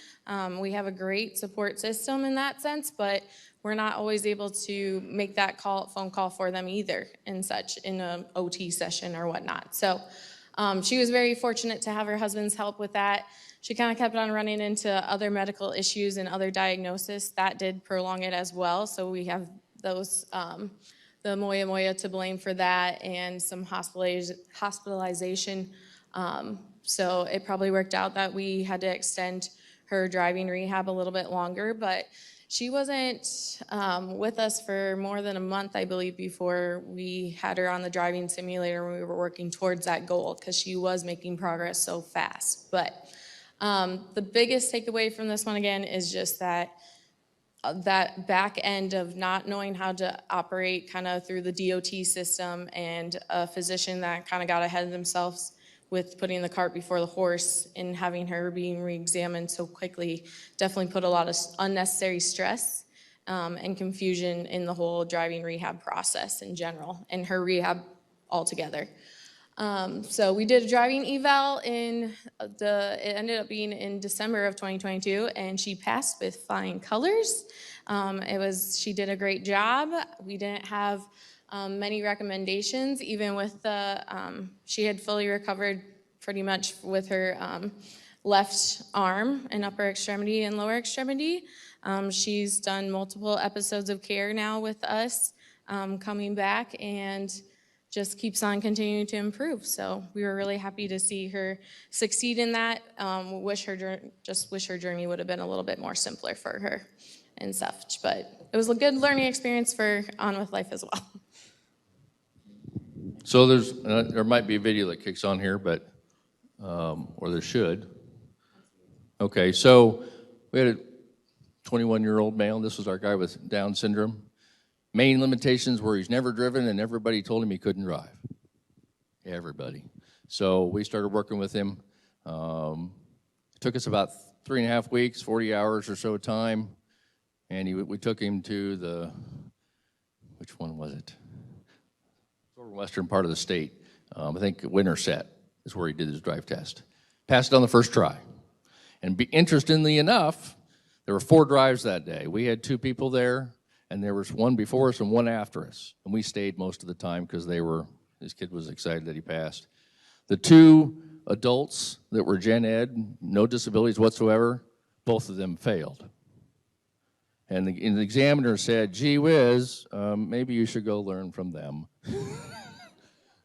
We have a great support system in that sense, but we're not always able to make that phone call for them either in an OT session or whatnot. So she was very fortunate to have her husband's help with that. She kind of kept on running into other medical issues and other diagnoses. That did prolong it as well. So we have those, the moya to blame for that, and some hospitalization. So it probably worked out that we had to extend her driving rehab a little bit longer, but she wasn't with us for more than a month, I believe, before we had her on the driving simulator and we were working towards that goal because she was making progress so fast. But the biggest takeaway from this one, again, is just that back end of not knowing how to operate kind of through the DOT system, and a physician that kind of got ahead of themselves with putting the cart before the horse and having her being re-examined so quickly definitely put a lot of unnecessary stress and confusion in the whole driving rehab process in general and her rehab altogether. So we did a driving eval it ended up being in December of 2022, and she passed with flying colors. She did a great job. We didn't have many recommendations, even with she had fully recovered pretty much with her left arm and upper extremity and lower extremity. She's done multiple episodes of care now with us, coming back, and just keeps on continuing to improve. So we were really happy to see her succeed in that. Wish her journey would have been a little bit more simpler for her and such. But it was a good learning experience for On With Life as well. So there might be a video that kicks on here, but or there should. Okay, so we had a 21-year-old male. This was our guy with Down syndrome. Main limitations were he's never driven, and everybody told him he couldn't drive. Everybody. So we started working with him. It took us about 3.5 weeks, 40 hours or so time, and we took him to which one was it? Western part of the state. I think Winterset is where he did his drive test. Passed it on the first try. And interestingly enough, there were 4 drives that day. We had 2 people there, and there was one before us and one after us. And we stayed most of the time because this kid was excited that he passed. The 2 adults that were gen ed, no disabilities whatsoever, both of them failed. And the examiner said, gee whiz, maybe you should go learn from them.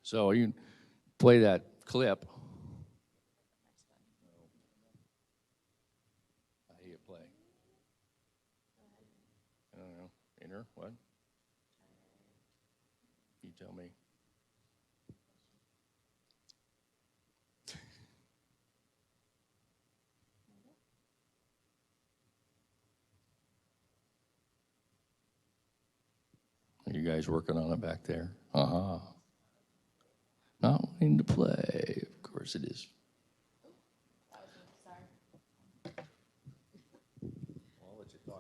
So you play that clip. How do you play? I don't know. Enter? What? You tell me. Are you guys working on it back there? Uh-huh. Not wanting to play. Of course it is.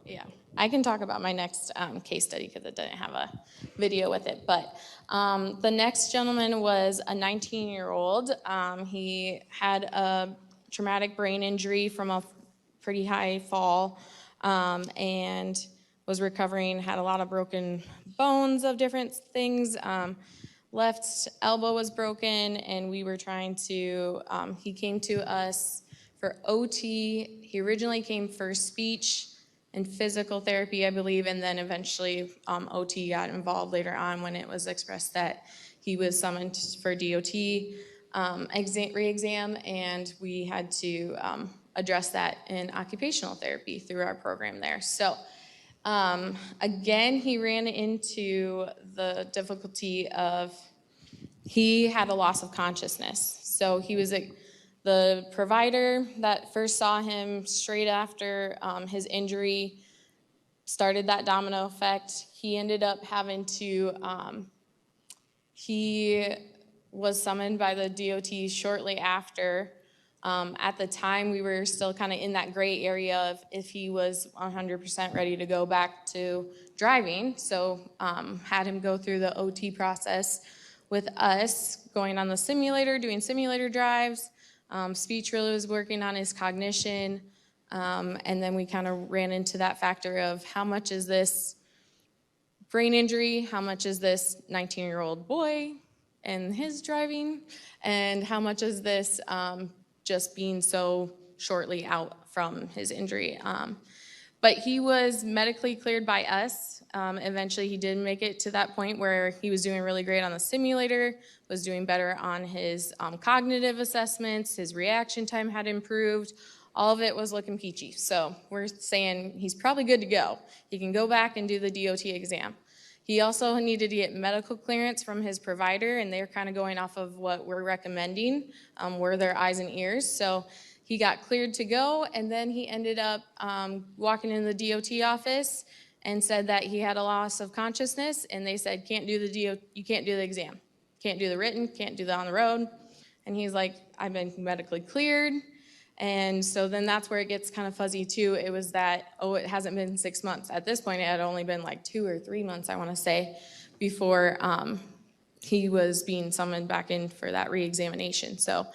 Yeah, I can talk about my next case study because it didn't have a video with it. But the next gentleman was a 19-year-old. He had a traumatic brain injury from a pretty high fall, and was recovering, had a lot of broken bones of different things. Left elbow was broken, and we were trying to, he came to us for OT. He originally came for speech and physical therapy, I believe, and then eventually OT got involved later on when it was expressed that he was summoned for DOT re-exam, and we had to address that in occupational therapy through our program there. So again, he ran into the difficulty of he had a loss of consciousness. So he was the provider that first saw him straight after his injury started that domino effect. He ended up having to, he was summoned by the DOT shortly after. At the time, we were still kind of in that gray area of if he was 100% ready to go back to driving. So had him go through the OT process with us, going on the simulator, doing simulator drives. Speech really was working on his cognition. And then we kind of ran into that factor of how much is this brain injury, how much is this 19-year-old boy and his driving, and how much is this just being so shortly out from his injury. But he was medically cleared by us. Eventually he did make it to that point where he was doing really great on the simulator, was doing better on his cognitive assessments, his reaction time had improved, all of it was looking peachy. So we're saying he's probably good to go. He can go back and do the DOT exam. He also needed to get medical clearance from his provider, and they're kind of going off of what we're recommending, we're their eyes and ears. So he got cleared to go, and then he ended up walking in the DOT office and said that he had a loss of consciousness, and they said, you can't do the exam. Can't do the written, can't do the on the road. And he's like, I've been medically cleared. And so then that's where it gets kind of fuzzy too. It was that, it hasn't been 6 months. At this point, it had only been like 2 or 3 months, I want to say, before he was being summoned back in for that reexamination. So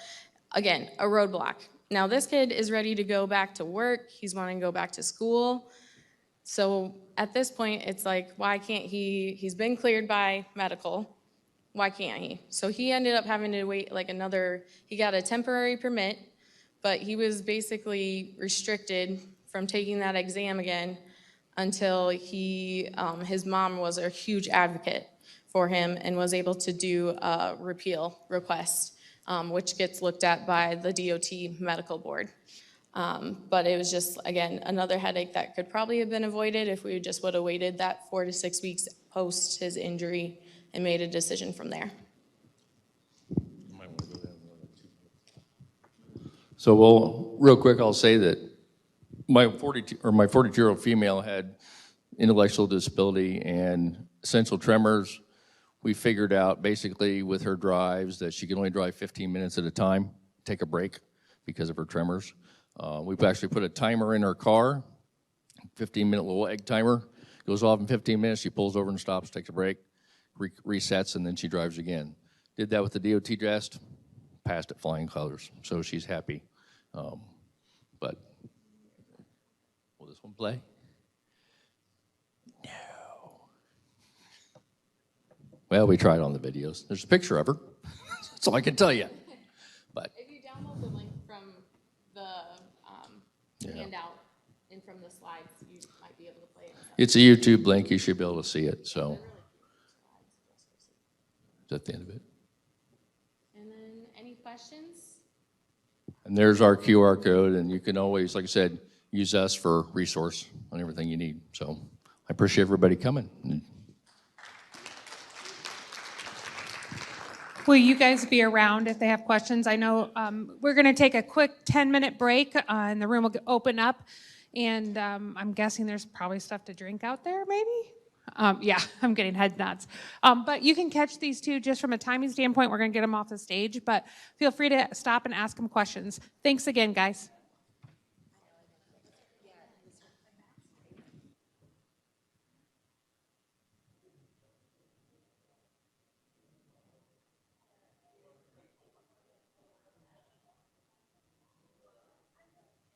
again, a roadblock. Now this kid is ready to go back to work. He's wanting to go back to school. So at this point, it's like, why can't he's been cleared by medical. Why can't he? So he ended up having to wait like he got a temporary permit, but he was basically restricted from taking that exam again until his mom was a huge advocate for him and was able to do a repeal request, which gets looked at by the DOT medical board. But it was just, again, another headache that could probably have been avoided if we just would have waited that 4 to 6 weeks post his injury and made a decision from there. So, well, real quick, I'll say that my 42-year-old female had intellectual disability and essential tremors. We figured out basically with her drives that she can only drive 15 minutes at a time, take a break because of her tremors. We've actually put a timer in her car, 15-minute little egg timer, goes off in 15 minutes, she pulls over and stops, takes a break, resets, and then she drives again. Did that with the DOT test, passed at flying colors, so she's happy. But will this one play? No. Well, we tried on the videos. There's a picture of her. That's all I can tell you. But If you download the link from the handout and from the slides, you might be able to play it. it's a YouTube link. You should be able to see it. So is that the end of it? And then any questions? And there's our QR code, and you can always, like I said, use us for resource on everything you need. So I appreciate everybody coming. Will you guys be around if they have questions? I know we're going to take a quick 10-minute break, and the room will open up. And I'm guessing there's probably stuff to drink out there, maybe? Yeah, I'm getting head nods. But you can catch these two just from a timing standpoint. We're going to get them off the stage, but feel free to stop and ask them questions. Thanks again, guys.